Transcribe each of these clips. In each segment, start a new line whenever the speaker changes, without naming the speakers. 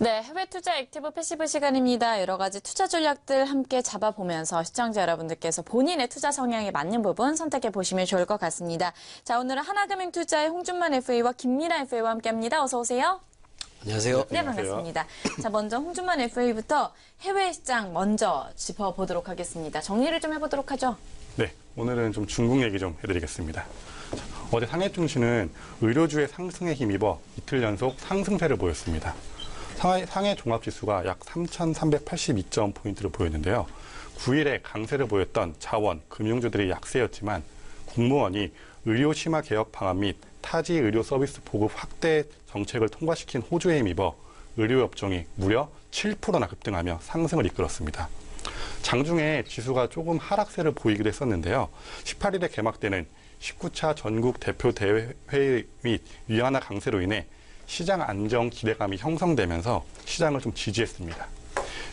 네, 해외 투자 액티브 패시브 시간입니다. 여러 가지 투자 전략들 함께 잡아보면서 시청자 여러분들께서 본인의 투자 성향에 맞는 부분 선택해 보시면 좋을 것 같습니다. 자, 오늘은 하나금융투자의 홍준만 FA와 김민아 FA와 함께합니다. 어서 오세요.
안녕하세요.
네, 반갑습니다. 자, 먼저 홍준만 FA부터 해외 시장 먼저 짚어보도록 하겠습니다. 정리를 좀 해보도록 하죠.
네, 오늘은 좀 중국 얘기 좀 해드리겠습니다. 자, 어제 상해 증시는 의료주의 상승에 힘입어 이틀 연속 상승세를 보였습니다. 상해 종합지수가 약 3,382점 포인트를 보였는데요. 9일에 강세를 보였던 자원, 금융주들이 약세였지만 국무원이 의료 심화 개혁 방안 및 타지 의료 서비스 보급 확대 정책을 통과시킨 호주에 힘입어 의료업종이 무려 7%나 급등하며 상승을 이끌었습니다. 장중에 지수가 조금 하락세를 보이기도 했었는데요. 18일에 개막되는 19차 전국 대표 대회의 및 위안화 강세로 인해 시장 안정 기대감이 형성되면서 시장을 좀 지지했습니다.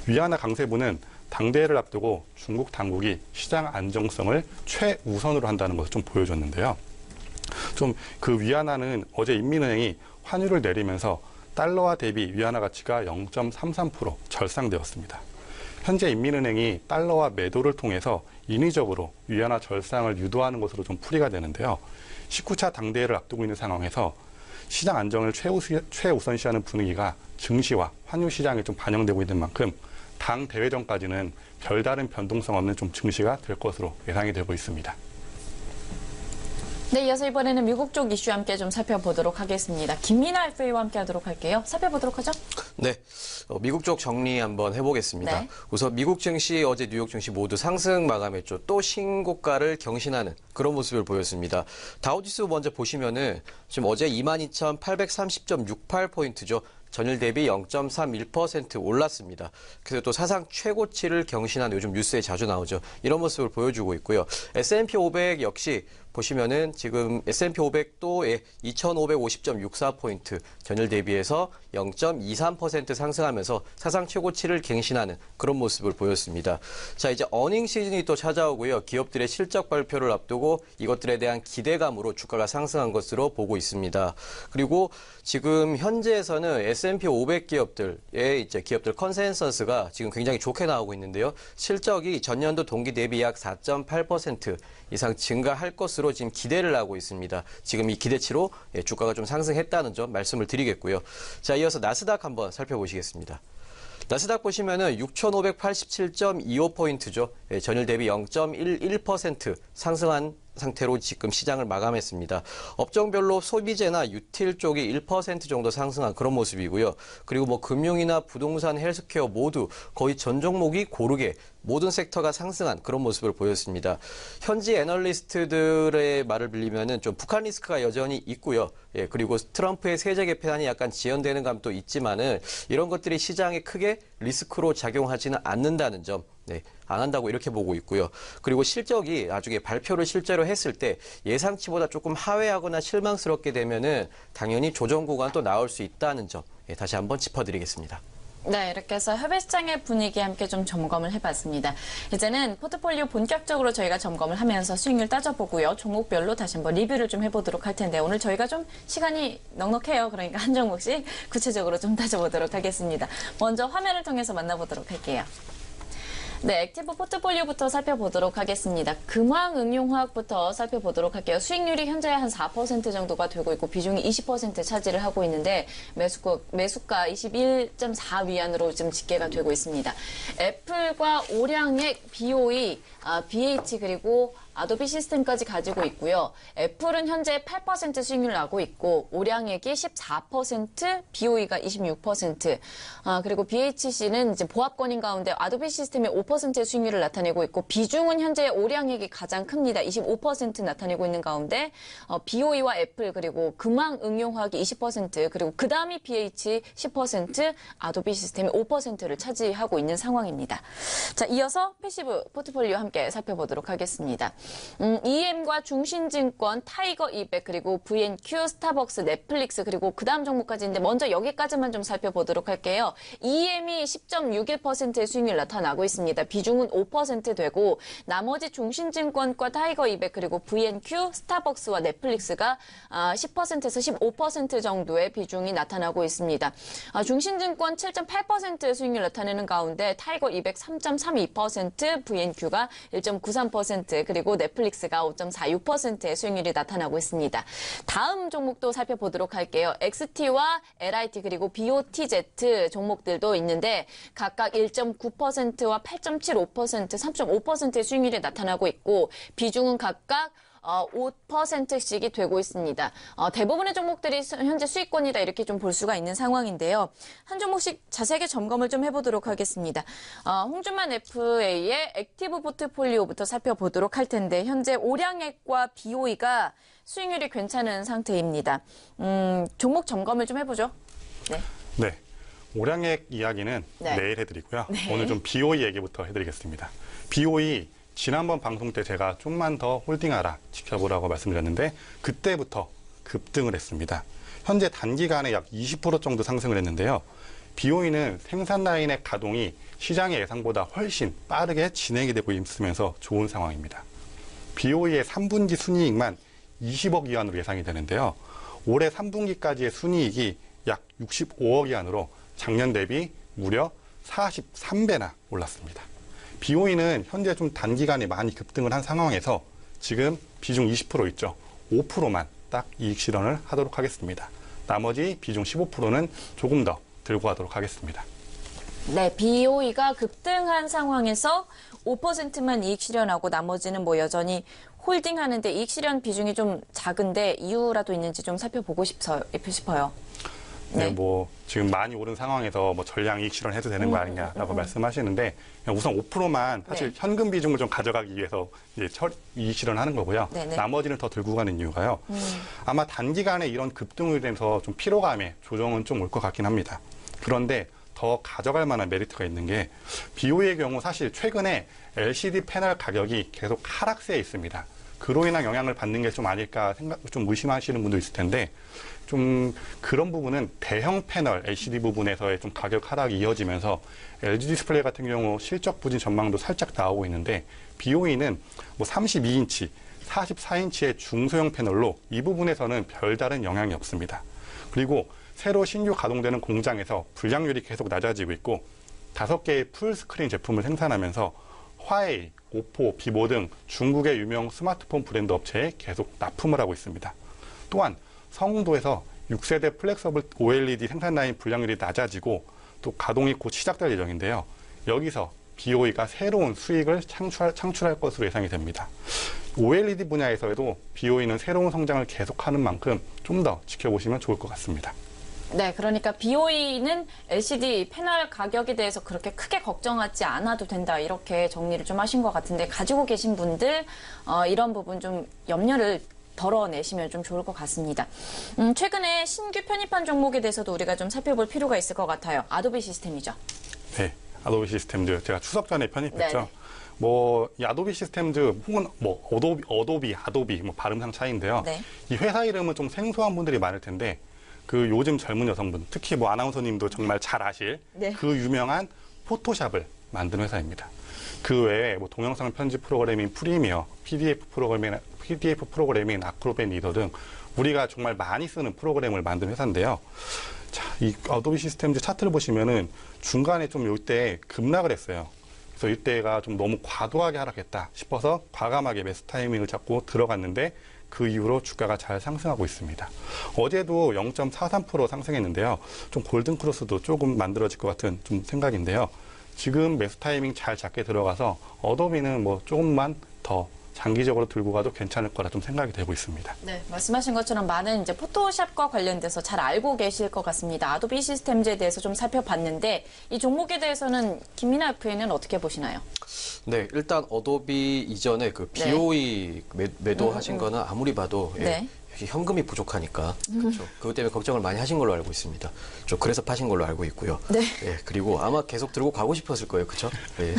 위안화 강세분은 당대회를 앞두고 중국 당국이 시장 안정성을 최우선으로 한다는 것을 좀 보여줬는데요. 좀 그 위안화는 어제 인민은행이 환율을 내리면서 달러화 대비 위안화 가치가 0.33% 절상되었습니다. 현재 인민은행이 달러화 매도를 통해서 인위적으로 위안화 절상을 유도하는 것으로 좀 풀이가 되는데요. 19차 당대회를 앞두고 있는 상황에서 시장 안정을 최우선시하는 분위기가 증시와 환율 시장에 좀 반영되고 있는 만큼 당 대회 전까지는 별다른 변동성 없는 좀 증시가 될 것으로 예상이 되고 있습니다.
네, 이어서 이번에는 미국 쪽 이슈 함께 좀 살펴보도록 하겠습니다. 김민아 FA와 함께 하도록 할게요. 살펴보도록 하죠.
네, 미국 쪽 정리 한번 해보겠습니다.
네.
우선 미국 증시, 어제 뉴욕 증시 모두 상승 마감했죠. 또 신고가를 경신하는 그런 모습을 보였습니다. 다우지수 먼저 보시면은 지금 어제 22,830.68포인트죠. 전일 대비 0.31% 올랐습니다. 그래서 또 사상 최고치를 경신한 요즘 뉴스에 자주 나오죠. 이런 모습을 보여주고 있고요. S&P 500 역시 보시면은 지금 S&P 500도 2,550.64포인트 전일 대비해서 0.23% 상승하면서 사상 최고치를 갱신하는 그런 모습을 보였습니다. 자, 이제 어닝 시즌이 또 찾아오고요. 기업들의 실적 발표를 앞두고 이것들에 대한 기대감으로 주가가 상승한 것으로 보고 있습니다. 그리고 지금 현재에서는 S&P 500 기업들의 이제 기업들 컨센서스가 지금 굉장히 좋게 나오고 있는데요. 실적이 전년도 동기 대비 약 4.8% 이상 증가할 것으로 지금 기대를 하고 있습니다. 지금 이 기대치로 주가가 좀 상승했다는 점 말씀을 드리겠고요. 자, 이어서 나스닥 한번 살펴보시겠습니다. 나스닥 보시면은 6,587.25포인트죠. 전일 대비 0.11% 상승한 상태로 지금 시장을 마감했습니다. 업종별로 소비재나 유틸 쪽이 1% 정도 상승한 그런 모습이고요. 그리고 뭐 금융이나 부동산, 헬스케어 모두 거의 전 종목이 고르게 모든 섹터가 상승한 그런 모습을 보였습니다. 현지 애널리스트들의 말을 빌리면은 좀 북한 리스크가 여전히 있고요. 그리고 트럼프의 세제 개편안이 약간 지연되는 감도 있지만은 이런 것들이 시장에 크게 리스크로 작용하지는 않는다는 점. 네, 안 한다고 이렇게 보고 있고요. 그리고 실적이 나중에 발표를 실제로 했을 때 예상치보다 조금 하회하거나 실망스럽게 되면은 당연히 조정 구간 또 나올 수 있다는 점 다시 한번 짚어드리겠습니다.
네, 이렇게 해서 해외 시장의 분위기 함께 좀 점검을 해봤습니다. 이제는 포트폴리오 본격적으로 저희가 점검을 하면서 수익률 따져보고요. 종목별로 다시 한번 리뷰를 좀 해보도록 할 텐데 오늘 저희가 좀 시간이 넉넉해요. 그러니까 한 종목씩 구체적으로 좀 따져보도록 하겠습니다. 먼저 화면을 통해서 만나보도록 할게요. 네, 액티브 포트폴리오부터 살펴보도록 하겠습니다. 금왕응용화학부터 살펴보도록 할게요. 수익률이 현재 한 4% 정도가 되고 있고 비중이 20% 차지를 하고 있는데 매수가 21.4 위안으로 지금 집계가 되고 있습니다. 애플과 오량액, BOE, BH 그리고 아도비 시스템까지 가지고 있고요. 애플은 현재 8% 수익률을 나고 있고 오량액이 14%, BOE가 26%, 그리고 BHC는 이제 보합권인 가운데 아도비 시스템이 5%의 수익률을 나타내고 있고 비중은 현재 오량액이 가장 큽니다. 25% 나타내고 있는 가운데 BOE와 애플 그리고 금왕응용화학이 20% 그리고 그 다음이 BH 10%, 아도비 시스템이 5%를 차지하고 있는 상황입니다. 자, 이어서 패시브 포트폴리오 함께 살펴보도록 하겠습니다. EM과 중신증권, 타이거 200, 그리고 VNQ, 스타벅스, 넷플릭스, 그리고 그 다음 종목까지인데 먼저 여기까지만 좀 살펴보도록 할게요. EM이 10.61%의 수익률 나타나고 있습니다. 비중은 5% 되고 나머지 중신증권과 타이거 200, 그리고 VNQ, 스타벅스와 넷플릭스가 10%에서 15% 정도의 비중이 나타나고 있습니다. 중신증권 7.8%의 수익률 나타내는 가운데 타이거 200 3.32%, VNQ가 1.93%, 그리고 넷플릭스가 5.46%의 수익률이 나타나고 있습니다. 다음 종목도 살펴보도록 할게요. XT와 LIT 그리고 BOTZ 종목들도 있는데 각각 1.9%와 8.75%, 3.5%의 수익률이 나타나고 있고 비중은 각각 5%씩이 되고 있습니다. 대부분의 종목들이 현재 수익권이다 이렇게 좀 볼 수가 있는 상황인데요. 한 종목씩 자세하게 점검을 좀 해보도록 하겠습니다. 홍준만 FA의 액티브 포트폴리오부터 살펴보도록 할 텐데 현재 오량액과 BOE가 수익률이 괜찮은 상태입니다. 종목 점검을 좀 해보죠. 네.
네. 오량액 이야기는
네.
내일 해드리고요.
네.
오늘 좀 BOE 얘기부터 해드리겠습니다. BOE 지난번 방송 때 제가 좀만 더 홀딩하라, 지켜보라고 말씀드렸는데 그때부터 급등을 했습니다. 현재 단기간에 약 20% 정도 상승을 했는데요. BOE는 생산 라인의 가동이 시장의 예상보다 훨씬 빠르게 진행이 되고 있으면서 좋은 상황입니다. BOE의 3분기 순이익만 20억 위안으로 예상이 되는데요. 올해 3분기까지의 순이익이 약 65억 위안으로 작년 대비 무려 43배나 올랐습니다. BOE는 현재 좀 단기간에 많이 급등을 한 상황에서 지금 비중 20% 있죠. 5%만 딱 이익 실현을 하도록 하겠습니다. 나머지 비중 15%는 조금 더 들고 가도록 하겠습니다.
네, BOE가 급등한 상황에서 5%만 이익 실현하고 나머지는 뭐 여전히 홀딩하는데 이익 실현 비중이 좀 작은데 이유라도 있는지 좀 살펴보고 싶어요.
네, 뭐 지금 많이 오른 상황에서 뭐 전량 이익 실현해도 되는 거 아니냐라고 말씀하시는데 우선 5%만 사실
네.
현금 비중을 좀 가져가기 위해서 이제 이익 실현하는 거고요.
네네.
나머지는 더 들고 가는 이유가요. 아마 단기간에 이런 급등으로 인해서 좀 피로감에 조정은 좀 올 것 같긴 합니다. 그런데 더 가져갈 만한 메리트가 있는 게 BOE의 경우 사실 최근에 LCD 패널 가격이 계속 하락세에 있습니다. 그로 인한 영향을 받는 게 좀 아닐까 좀 의심하시는 분도 있을 텐데 좀 그런 부분은 대형 패널 LCD 부분에서의 좀 가격 하락이 이어지면서 LG 디스플레이 같은 경우 실적 부진 전망도 살짝 나오고 있는데 BOE는 뭐 32인치, 44인치의 중소형 패널로 이 부분에서는 별다른 영향이 없습니다. 그리고 새로 신규 가동되는 공장에서 불량률이 계속 낮아지고 있고 5개의 풀스크린 제품을 생산하면서 화웨이, 오포, 비보 등 중국의 유명 스마트폰 브랜드 업체에 계속 납품을 하고 있습니다. 또한 성동도에서 6세대 플렉서블 OLED 생산 라인 불량률이 낮아지고 또 가동이 곧 시작될 예정인데요. 여기서 BOE가 새로운 수익을 창출할 것으로 예상이 됩니다. OLED 분야에서도 BOE는 새로운 성장을 계속하는 만큼 좀 더 지켜보시면 좋을 것 같습니다.
네, 그러니까 BOE는 LCD 패널 가격에 대해서 그렇게 크게 걱정하지 않아도 된다 이렇게 정리를 좀 하신 것 같은데 가지고 계신 분들 이런 부분 좀 염려를 덜어내시면 좀 좋을 것 같습니다. 최근에 신규 편입한 종목에 대해서도 우리가 좀 살펴볼 필요가 있을 것 같아요. 아도비 시스템이죠.
네, 아도비 시스템즈 제가 추석 전에 편입했죠.
네네.
뭐 이 아도비 시스템즈 혹은 뭐 아도비 뭐 발음상 차이인데요.
네.
이 회사 이름은 좀 생소한 분들이 많을 텐데 그 요즘 젊은 여성분, 특히 뭐 아나운서님도 정말 잘 아실
네.
그 유명한 포토샵을 만든 회사입니다. 그 외에 뭐 동영상 편집 프로그램인 프리미어, PDF 프로그램인 아크로벳 리더 등 우리가 정말 많이 쓰는 프로그램을 만든 회사인데요. 자, 이 어도비 시스템즈 차트를 보시면은 중간에 좀 이때 급락을 했어요. 그래서 이때가 좀 너무 과도하게 하락했다 싶어서 과감하게 매수 타이밍을 잡고 들어갔는데 그 이후로 주가가 잘 상승하고 있습니다. 어제도 0.43% 상승했는데요. 좀 골든 크로스도 조금 만들어질 것 같은 좀 생각인데요. 지금 매수 타이밍 잘 잡게 들어가서 어도비는 뭐 조금만 더 장기적으로 들고 가도 괜찮을 거라 좀 생각이 되고 있습니다.
네, 말씀하신 것처럼 많은 이제 포토샵과 관련돼서 잘 알고 계실 것 같습니다. 아도비 시스템즈에 대해서 좀 살펴봤는데 이 종목에 대해서는 김민아 FA는 어떻게 보시나요?
네, 일단 어도비 이전에 그 BOE 매도하신 거는 아무리 봐도
네.
현금이 부족하니까 그렇죠. 그것 때문에 걱정을 많이 하신 걸로 알고 있습니다. 그래서 파신 걸로 알고 있고요.
네.
예, 그리고 아마 계속 들고 가고 싶었을 거예요, 그렇죠? 예.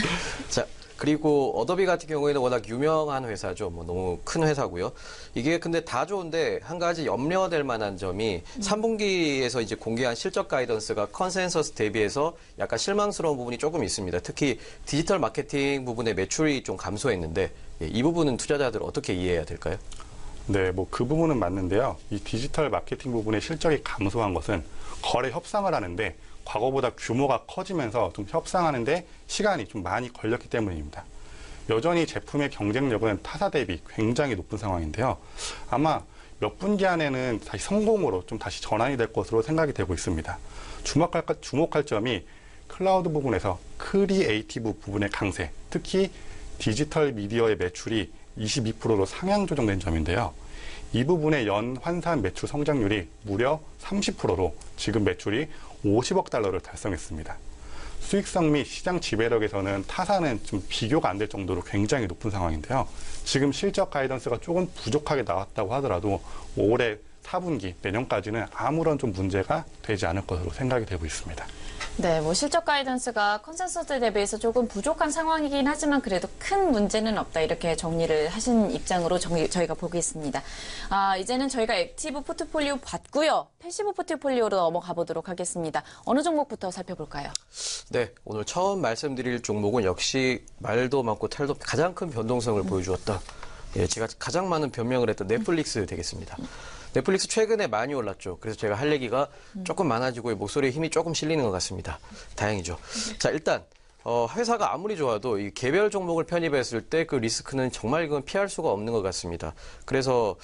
자, 그리고 어도비 같은 경우에는 워낙 유명한 회사죠. 뭐 너무 큰 회사고요. 이게 근데 다 좋은데 한 가지 염려될 만한 점이 3분기에서 이제 공개한 실적 가이던스가 컨센서스 대비해서 약간 실망스러운 부분이 조금 있습니다. 특히 디지털 마케팅 부분의 매출이 좀 감소했는데 이 부분은 투자자들 어떻게 이해해야 될까요?
네, 뭐 그 부분은 맞는데요. 이 디지털 마케팅 부분의 실적이 감소한 것은 거래 협상을 하는데 과거보다 규모가 커지면서 좀 협상하는데 시간이 좀 많이 걸렸기 때문입니다. 여전히 제품의 경쟁력은 타사 대비 굉장히 높은 상황인데요. 아마 몇 분기 안에는 다시 성공으로 좀 다시 전환이 될 것으로 생각이 되고 있습니다. 주목할 점이 클라우드 부분에서 크리에이티브 부분의 강세, 특히 디지털 미디어의 매출이 22%로 상향 조정된 점인데요. 이 부분의 연 환산 매출 성장률이 무려 30%로 지금 매출이 50억 달러를 달성했습니다. 수익성 및 시장 지배력에서는 타사는 좀 비교가 안 될 정도로 굉장히 높은 상황인데요. 지금 실적 가이던스가 조금 부족하게 나왔다고 하더라도 올해 4분기 내년까지는 아무런 좀 문제가 되지 않을 것으로 생각이 되고 있습니다.
네, 뭐 실적 가이던스가 컨센서스 대비해서 조금 부족한 상황이긴 하지만 그래도 큰 문제는 없다 이렇게 정리를 하신 입장으로 저희가 보겠습니다. 이제는 저희가 액티브 포트폴리오 봤고요. 패시브 포트폴리오로 넘어가 보도록 하겠습니다. 어느 종목부터 살펴볼까요?
네, 오늘 처음 말씀드릴 종목은 역시 말도 많고 탈도 가장 큰 변동성을 보여주었다. 예, 제가 가장 많은 변명을 했던 넷플릭스 되겠습니다. 넷플릭스 최근에 많이 올랐죠. 그래서 제가 할 얘기가 조금 많아지고 목소리에 힘이 조금 실리는 것 같습니다. 다행이죠. 자, 일단 회사가 아무리 좋아도 이 개별 종목을 편입했을 때 그 리스크는 정말 이건 피할 수가 없는 것 같습니다. 그래서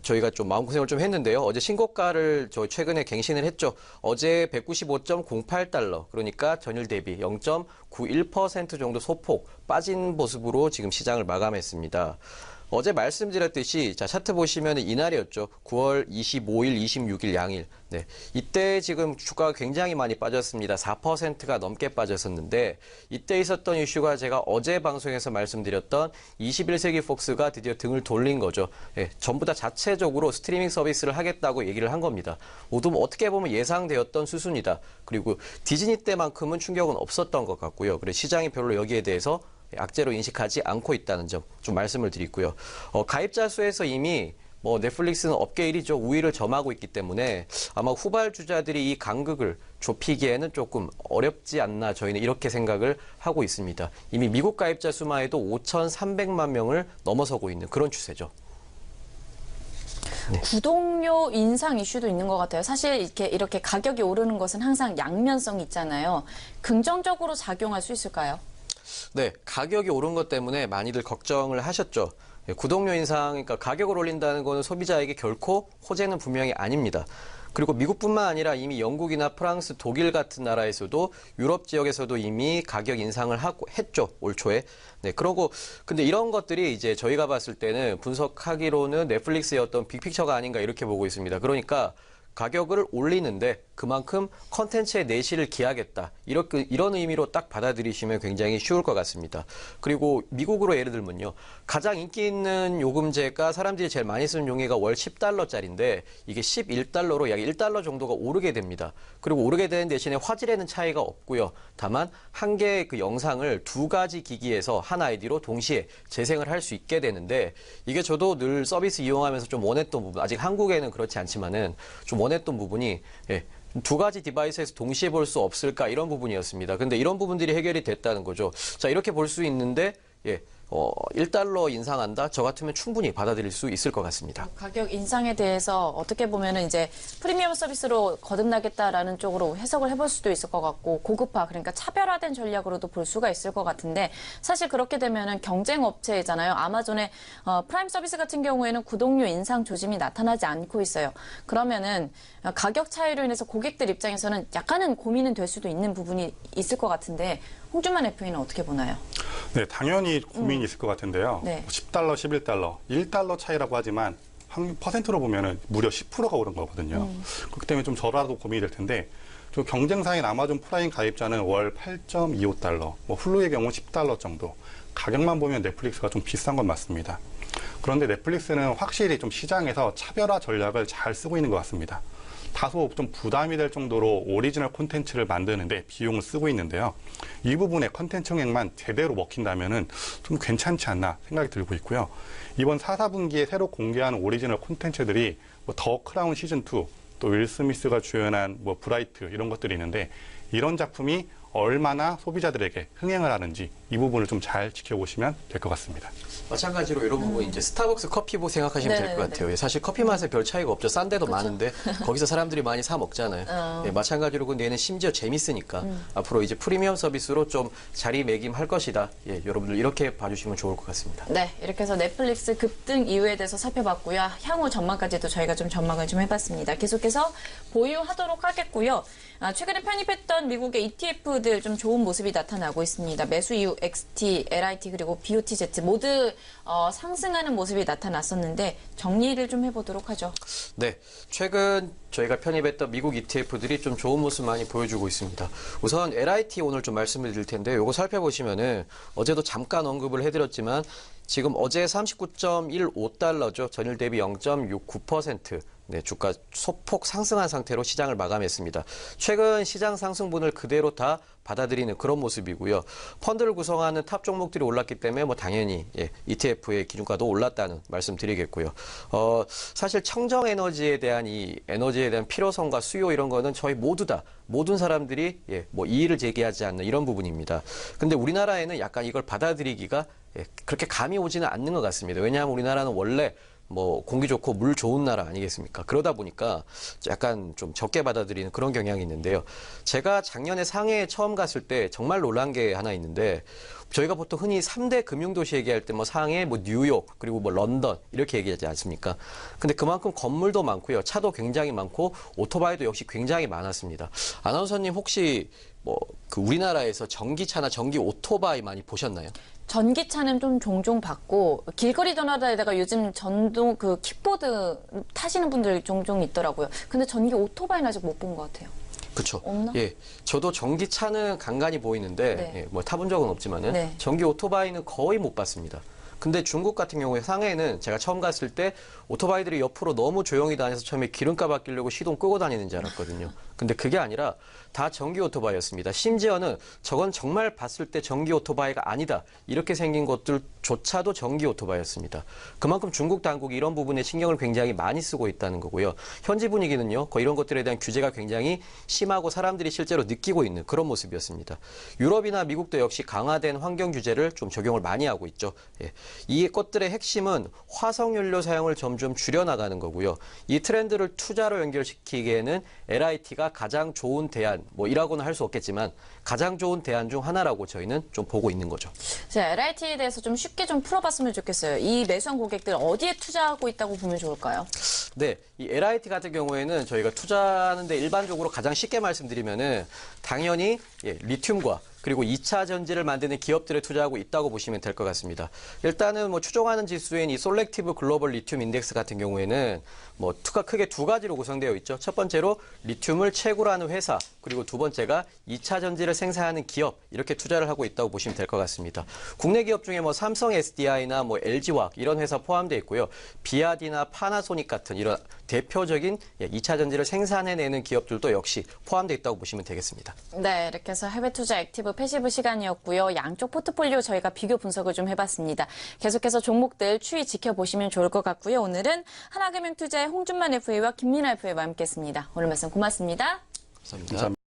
저희가 좀 마음고생을 좀 했는데요. 어제 신고가를 저 최근에 갱신을 했죠. 어제 195.08달러, 그러니까 전일 대비 0.91% 정도 소폭 빠진 모습으로 지금 시장을 마감했습니다. 어제 말씀드렸듯이 자 차트 보시면 이날이었죠. 9월 25일, 26일 양일. 네. 이때 지금 주가가 굉장히 많이 빠졌습니다. 4%가 넘게 빠졌었는데 이때 있었던 이슈가 제가 어제 방송에서 말씀드렸던 21세기 폭스가 드디어 등을 돌린 거죠. 예, 전부 다 자체적으로 스트리밍 서비스를 하겠다고 얘기를 한 겁니다. 모두 어떻게 보면 예상되었던 수순이다. 그리고 디즈니 때만큼은 충격은 없었던 것 같고요. 그래서 시장이 별로 여기에 대해서 악재로 인식하지 않고 있다는 점 좀 말씀을 드리고요. 가입자 수에서 이미 넷플릭스는 업계 1위죠. 우위를 점하고 있기 때문에 아마 후발주자들이 이 간극을 좁히기에는 조금 어렵지 않나 저희는 이렇게 생각을 하고 있습니다. 이미 미국 가입자 수만 해도 5,300만 명을 넘어서고 있는 그런 추세죠.
네. 구독료 인상 이슈도 있는 것 같아요. 사실 이렇게 가격이 오르는 것은 항상 양면성이 있잖아요. 긍정적으로 작용할 수 있을까요?
네, 가격이 오른 것 때문에 많이들 걱정을 하셨죠. 구독료 인상, 그러니까 가격을 올린다는 것은 소비자에게 결코 호재는 분명히 아닙니다. 그리고 미국뿐만 아니라 이미 영국이나 프랑스, 독일 같은 나라에서도 유럽 지역에서도 이미 가격 인상을 했죠. 올 초에. 네, 그러고 근데 이런 것들이 이제 저희가 봤을 때는 분석하기로는 넷플릭스의 어떤 빅픽처가 아닌가 이렇게 보고 있습니다. 그러니까 가격을 올리는데 그만큼 컨텐츠의 내실을 기하겠다. 이런 의미로 딱 받아들이시면 굉장히 쉬울 것 같습니다. 그리고 미국으로 예를 들면요. 가장 인기 있는 요금제가 사람들이 제일 많이 쓰는 용어가 월 10달러짜리인데 이게 11달러로 약 1달러 정도가 오르게 됩니다. 그리고 오르게 되는 대신에 화질에는 차이가 없고요. 다만 한 개의 그 영상을 두 가지 기기에서 한 아이디로 동시에 재생을 할 수 있게 되는데 이게 저도 늘 서비스 이용하면서 좀 원했던 부분, 아직 한국에는 그렇지 않지만은 좀 원했던 부분이 두 가지 디바이스에서 동시에 볼 수 없을까 이런 부분이었습니다. 근데 이런 부분들이 해결이 됐다는 거죠. 자, 이렇게 볼 수 있는데 1달러 인상한다? 저 같으면 충분히 받아들일 수 있을 것 같습니다.
가격 인상에 대해서 어떻게 보면은 이제 프리미엄 서비스로 거듭나겠다라는 쪽으로 해석을 해볼 수도 있을 것 같고 고급화, 그러니까 차별화된 전략으로도 볼 수가 있을 것 같은데 사실 그렇게 되면은 경쟁 업체잖아요. 아마존의 프라임 서비스 같은 경우에는 구독료 인상 조짐이 나타나지 않고 있어요. 그러면은 가격 차이로 인해서 고객들 입장에서는 약간은 고민은 될 수도 있는 부분이 있을 것 같은데 홍준만 FA는 어떻게 보나요?
네, 당연히 고민이 있을 것 같은데요.
네.
10달러, 11달러, 1달러 차이라고 하지만 퍼센트로 보면은 무려 10%가 오른 거거든요. 그렇기 때문에 좀 저라도 고민이 될 텐데 좀 경쟁사인 아마존 프라임 가입자는 월 8.25달러, 훌루의 경우 10달러 정도. 가격만 보면 넷플릭스가 좀 비싼 건 맞습니다. 그런데 넷플릭스는 확실히 좀 시장에서 차별화 전략을 잘 쓰고 있는 것 같습니다. 다소 좀 부담이 될 정도로 오리지널 콘텐츠를 만드는데 비용을 쓰고 있는데요. 이 부분에 콘텐츠 흥행만 제대로 먹힌다면은 좀 괜찮지 않나 생각이 들고 있고요. 이번 4, 4분기에 새로 공개하는 오리지널 콘텐츠들이 뭐 더 크라운 시즌2, 또 윌 스미스가 주연한 뭐 브라이트 이런 것들이 있는데 이런 작품이 얼마나 소비자들에게 흥행을 하는지 이 부분을 좀 잘 지켜보시면 될 것 같습니다.
마찬가지로 이런 부분 이제 스타벅스 커피보 생각하시면 될 것
네네네.
같아요. 사실 커피 맛에 별 차이가 없죠. 싼 데도 많은데 거기서 사람들이 많이 사 먹잖아요. 예, 마찬가지로 근데 얘는 심지어 재밌으니까 앞으로 이제 프리미엄 서비스로 좀 자리매김할 것이다. 예, 여러분들 이렇게 봐주시면 좋을 것 같습니다.
네, 이렇게 해서 넷플릭스 급등 이유에 대해서 살펴봤고요. 향후 전망까지도 저희가 좀 전망을 좀 해봤습니다. 계속해서 보유하도록 하겠고요. 최근에 편입했던 미국의 ETF들 좀 좋은 모습이 나타나고 있습니다. 매수 이후 XT, LIT 그리고 BOTZ 모두 상승하는 모습이 나타났었는데 정리를 좀 해보도록 하죠.
네, 최근 저희가 편입했던 미국 ETF들이 좀 좋은 모습 많이 보여주고 있습니다. 우선 LIT 오늘 좀 말씀을 드릴 텐데 요거 살펴보시면은 어제도 잠깐 언급을 해드렸지만 지금 어제 39.15달러죠. 전일 대비 0.69%. 네, 주가 소폭 상승한 상태로 시장을 마감했습니다. 최근 시장 상승분을 그대로 다 받아들이는 그런 모습이고요. 펀드를 구성하는 탑 종목들이 올랐기 때문에 뭐 당연히 ETF의 기준가도 올랐다는 말씀드리겠고요. 사실 청정 에너지에 대한 이 에너지에 대한 필요성과 수요 이런 거는 저희 모두 다 모든 사람들이 뭐 이의를 제기하지 않는 이런 부분입니다. 근데 우리나라에는 약간 이걸 받아들이기가 그렇게 감이 오지는 않는 것 같습니다. 왜냐하면 우리나라는 원래 뭐 공기 좋고 물 좋은 나라 아니겠습니까? 그러다 보니까 약간 좀 적게 받아들이는 그런 경향이 있는데요. 제가 작년에 상해에 처음 갔을 때 정말 놀란 게 하나 있는데 저희가 보통 흔히 3대 금융도시 얘기할 때 뭐 상해, 뭐 뉴욕, 그리고 뭐 런던 이렇게 얘기하지 않습니까? 근데 그만큼 건물도 많고요. 차도 굉장히 많고 오토바이도 역시 굉장히 많았습니다. 아나운서님 혹시 뭐 그 우리나라에서 전기차나 전기 오토바이 많이 보셨나요?
전기차는 좀 종종 봤고 길거리 전화다에다가 요즘 전동 그 킥보드 타시는 분들 종종 있더라고요. 근데 전기 오토바이는 아직 못 본 것 같아요.
그렇죠.
없나?
예, 저도 전기차는 간간히 보이는데
네.
예, 뭐 타본 적은 없지만은
네.
전기 오토바이는 거의 못 봤습니다. 근데 중국 같은 경우에 상해에는 제가 처음 갔을 때 오토바이들이 옆으로 너무 조용히 다녀서 처음에 기름값 아끼려고 시동 끄고 다니는 줄 알았거든요. 근데 그게 아니라 다 전기 오토바이였습니다. 심지어는 저건 정말 봤을 때 전기 오토바이가 아니다. 이렇게 생긴 것들조차도 전기 오토바이였습니다. 그만큼 중국 당국이 이런 부분에 신경을 굉장히 많이 쓰고 있다는 거고요. 현지 분위기는요. 거의 이런 것들에 대한 규제가 굉장히 심하고 사람들이 실제로 느끼고 있는 그런 모습이었습니다. 유럽이나 미국도 역시 강화된 환경 규제를 좀 적용을 많이 하고 있죠. 예. 이 것들의 핵심은 화석연료 사용을 점점 줄여나가는 거고요. 이 트렌드를 투자로 연결시키기에는 LIT가 가장 좋은 대안, 뭐 이라고는 할 수 없겠지만 가장 좋은 대안 중 하나라고 저희는 좀 보고 있는 거죠.
자, LIT에 대해서 좀 쉽게 좀 풀어봤으면 좋겠어요. 이 매수한 고객들 어디에 투자하고 있다고 보면 좋을까요?
네, 이 LIT 같은 경우에는 저희가 투자하는데 일반적으로 가장 쉽게 말씀드리면은 당연히 리튬과 그리고 2차 전지를 만드는 기업들에 투자하고 있다고 보시면 될 것 같습니다. 일단은 뭐 추종하는 지수인 이 솔렉티브 글로벌 리튬 인덱스 같은 경우에는 뭐 크게 두 가지로 구성되어 있죠. 첫 번째로 리튬을 채굴 하는 회사, 그리고 두 번째가 2차 전지를 생산하는 기업, 이렇게 투자를 하고 있다고 보시면 될 것 같습니다. 국내 기업 중에 뭐 삼성 SDI나 뭐 LG화학 이런 회사 포함되어 있고요. 비아디나 파나소닉 같은 이런 대표적인 2차 전지를 생산해내는 기업들도 역시 포함되어 있다고 보시면 되겠습니다.
네, 이렇게 해서 해외 투자 액티브 패시브 시간이었고요. 양쪽 포트폴리오 저희가 비교 분석을 좀 해봤습니다. 계속해서 종목들 추이 지켜보시면 좋을 것 같고요. 오늘은 하나금융투자의 홍준만 FA와 김민아 FA와 함께했습니다. 오늘 말씀 고맙습니다.
감사합니다.